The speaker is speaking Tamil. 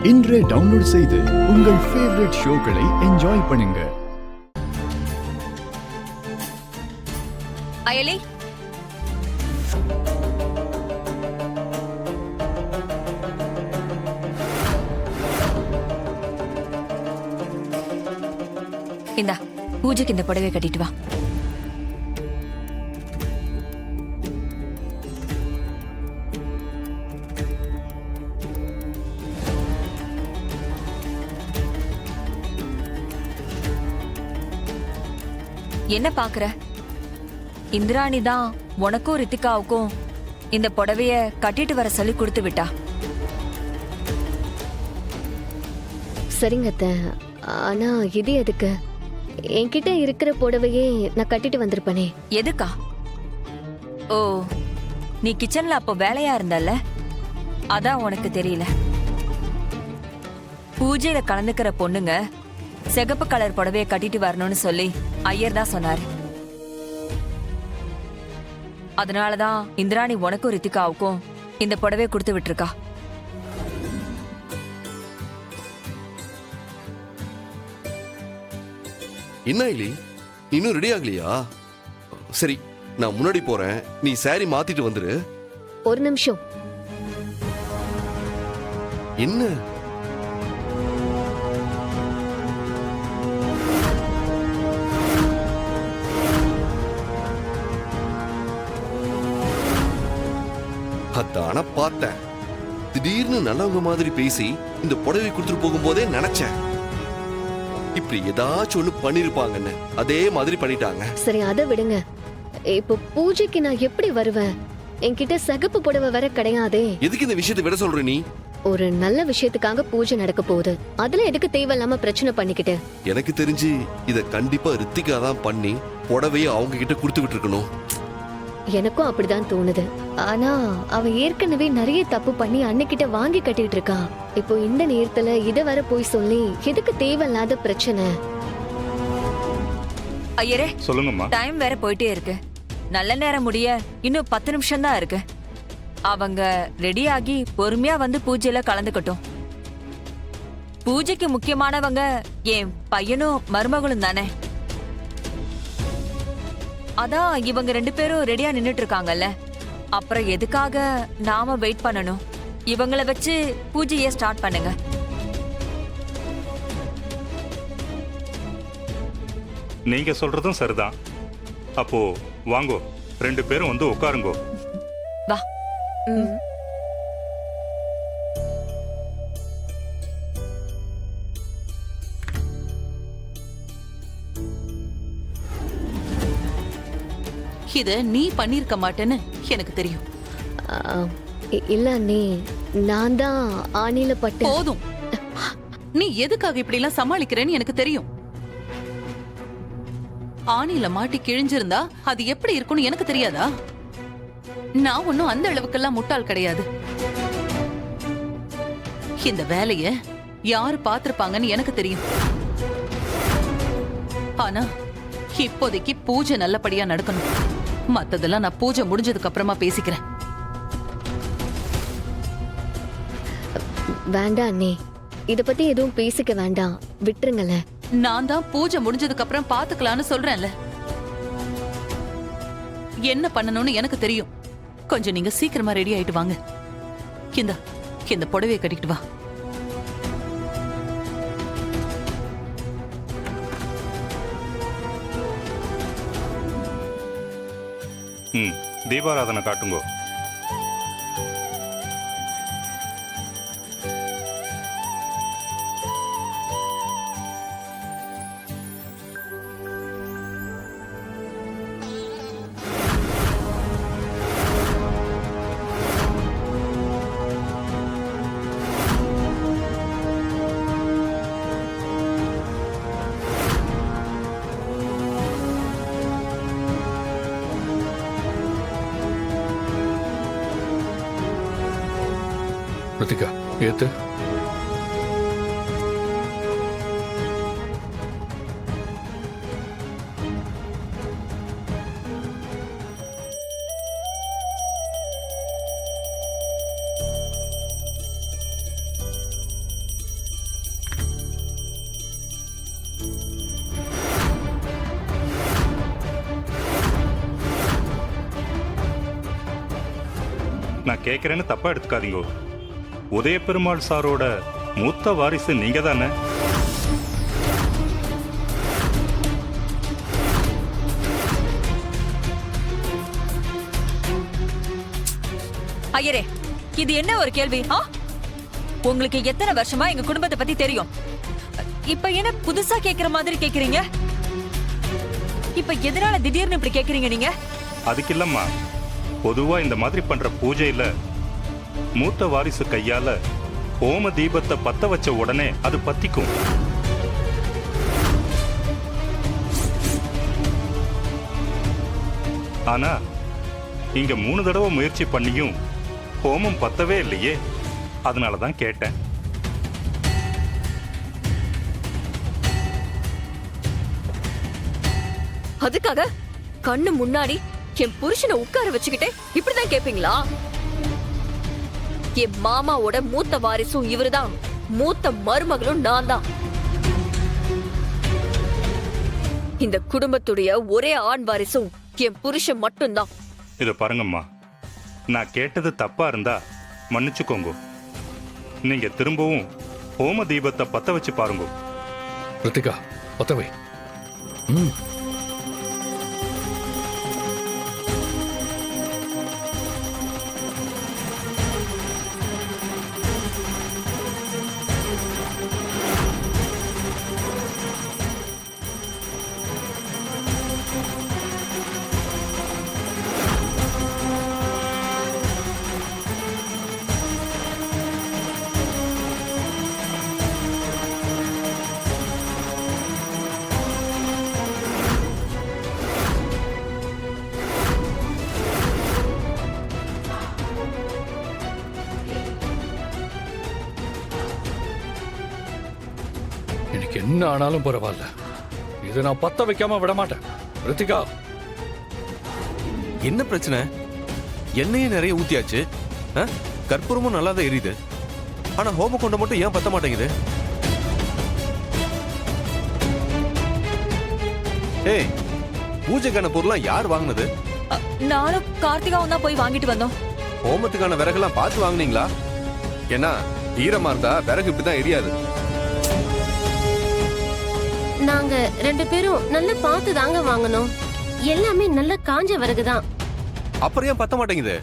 இன்றே டவுன்லோட் செய்து உங்கள் ஃபேவரட் ஷோக்களை என்ஜாய் பண்ணுங்க. அயலி, இந்தா பூஜைக்கு இந்த புடவை கட்டிட்டு வா. என்ன பாக்குற? இந்திராணி தான் உனக்கும் ரித்திகாவுக்கும் இந்த புடவைய கட்டிட்டு வர சொல்லி கொடுத்து விட்டா. சரிங்க அத்தை. ஆனா இது எதுக்கு? என்கிட்ட இருக்கிற புடவையே நான் கட்டிட்டு வந்திருப்பனே. எதுக்கா? ஓ, நீ கிச்சன்ல அப்போ வேலையா இருந்தல்ல, அதான் உனக்கு தெரியல. பூஜையில கலந்துக்கிற பொண்ணுங்க சிகப்பு கலர் புடவைய கட்டிட்டு வரணும்னு சொல்லி ஐயர் தான் சொன்னாரு. அதனாலதான் இந்திராணி உனக்கும் ரித்திகாவுக்கும் இந்த புடவைய கொடுத்து விட்டுருக்கா. என்ன இலி, இன்னும் ரெடி ஆகலையா? சரி, நான் முன்னாடி போறேன், நீ சாரி மாத்திட்டு வந்துரு. ஒரு நிமிஷம். என்ன? அதான பார்த்தேன். திடீர்னு நல்லவங்க மாதிரி பேசி இந்த புடவை கொடுத்துட்டு போகும்போதே நினைச்சேன் இப்படி ஏதாச்சும் ஒண்ணு பண்ணிருப்பாங்கன்னு. அதே மாதிரி பண்ணிட்டாங்க. சரி, அதை விடுங்க. இப்போ பூஜைக்கு நான் எப்படி வருவேன்? என்கிட்ட சிகப்பு புடவை வர கிடையாதே. எதுக்கு இந்த விஷயத்தை விட சொல்ற நீ? ஒரு நல்ல விஷயத்துக்காக பூஜை நடக்க போகுது, அதுல எதுக்கு தேவையில்லாம பிரச்சனை பண்ணிக்கிட்டு? எனக்கு தெரிஞ்சு இத கண்டிப்பா ரித்திகா தான் பண்ணி புடவையை அவங்க கிட்ட கொடுத்து விட்டு இருக்கணும். எனக்கும் அப்படிதான் தோணுது. ஆனா அவ ஏற்கனவே நிறைய தப்பு பண்ணி அன்னைக்கிட்ட வாங்கி கட்டிட்டு இருக்கா. இப்போ இந்த நேரத்துல இத வர போய் சொல்லி எதுக்கு தேவையில்லாத பிரச்சனை? ஐயரே, சொல்லுங்கம்மா. டைம் வேற போயிட்டே இருக்கு. நல்ல நேரம் முடிய இன்னும் 10 நிமிஷம் தான் இருக்கு. அவங்க ரெடி ஆகி பொறுமையா வந்து பூஜையில கலந்துக்கட்டும். பூஜைக்கு முக்கியமானவங்க என் பையனும் மருமகளும் தானே. அதான் இவங்க 2 பேரும் ரெடியா நின்னுட்டு இருக்காங்கல்ல, அப்புறம் எதுக்காக நாம வெயிட் பண்ணணும்? இவங்களை வச்சு பூஜையை ஸ்டார்ட் பண்ணுங்க. நீங்க சொல்றதும் சரிதான். அப்போ வாங்கோ, 2 பேரும் வந்து உட்காருங்கோ. வா. இத நீ பண்ணிருக்க மாட்டேன்னு எனக்கு தெரியும். இல்ல அண்ணே, நான் தான் ஆணில பட்டு. போதும். நீ எதுக்காக இப்படி எல்லாம் சமாளிக்கிறேன்னு எனக்கு தெரியும். ஆணில மாட்டி கிழிஞ்சிருந்தா அது எப்படி இருக்கும்னு எனக்கு தெரியாதா? நான் ஒன்னும் அந்த அளவுக்கெல்லாம் முட்டாள் கிடையாது. இந்த வேலைய யாரு பாத்திருப்பாங்கன்னு எனக்கு தெரியும். ஆனா இப்போதைக்கு பூஜை நல்லபடியா நடக்கணும். மத்ததெல்லாம் நான் பூஜை முடிஞ்சதுக்கு அப்புறமா பேசிக்கிறேன். வேண்டாம் அண்ணே, இத பத்தி எதுவும் பேசிக்க வேண்டாம், விட்டுருங்கல. நான் தான் பூஜை முடிஞ்சதுக்கு அப்புறம் பாத்துக்கலாம்னு சொல்றேன்ல. என்ன பண்ணணும்னு எனக்கு தெரியும். கொஞ்சம் நீங்க சீக்கிரமா ரெடி ஆயிட்டு வாங்க. இந்த புடவையை கட்டிட்டு வா. தீபாராதனை காட்டுங்கோ. ரித்திகா, ஏத்து. நான் கேட்கறேன்னு தப்பா எடுத்துக்காதீங்க. உதய பெருமாள் சாரோட மூத்த வாரிசு நீங்க தானே? ஐயரே, இது என்ன ஒரு கேள்வி? உங்களுக்கு எத்தனை வருஷமா எங்க குடும்பத்தை பத்தி தெரியும்? இப்ப என்ன புதுசா கேக்குற மாதிரி கேக்குறீங்க? இப்ப எதனால திடீர்னு இப்படி கேக்குறீங்க நீங்க? அதுக்கு இல்லம்மா, பொதுவா இந்த மாதிரி பண்ற பூஜையில மூத்த வாரிசு கையால ஹோம தீபத்தை பத்த வச்ச உடனே அது பத்திக்கும். ஆனா இங்க 3 தடவை முயற்சி பண்ணியும் ஹோமம் பத்தவே இல்லையே, அதனாலதான் கேட்டேன். அதுக்காக கண்ணு முன்னாடி என் புருஷனை உட்கார வச்சுக்கிட்டே இப்படிதான் கேப்பீங்களா? என் மாமாவோட மூத்த வாரிசும் இவருதான், மூத்த மருமகளும் நான் தான். இந்த குடும்பத்துடைய ஒரே ஆண் வாரிசும் என் புருஷன் மட்டும்தான். இத பாருங்கம்மா, நான் கேட்டது தப்பா இருந்தா மன்னிச்சுக்கோங்க. நீங்க திரும்பவும் ஹோம தீபத்தை பத்த வச்சு பாருங்க. ரித்திகா, பத்தவை. எனக்கு என்ன ஆனாலும் பரவாயில்ல, இதை நான் பத்த வைக்காம விட மாட்டேன். ரித்திகா, என்ன பிரச்சனை? எண்ணெயும் நிறைய ஊத்தியாச்சு, கற்பூரமும் நல்லா தான் எரியுது. ஆனா ஹோம கொண்ட மட்டும் ஏன் பத்த மாட்டேங்குது? ஏய், பூஜைக்கான பொருள்லாம் யார் வாங்கினது? நானும் கார்த்திகாவும் தான் போய் வாங்கிட்டு வந்தோம். ஹோமத்துக்கான விறகெல்லாம் பார்த்து வாங்குனீங்களா? ஏன்னா ஈரமா இருந்தா விறகு இப்படிதான் எரியாது. நாங்க 2 பேரும் நல்லா பார்த்து தாங்க வாங்கணும். எல்லாமே நல்ல காஞ்ச விறகுதான். அப்புறம் ஏன் பத்த மாட்டேங்குது?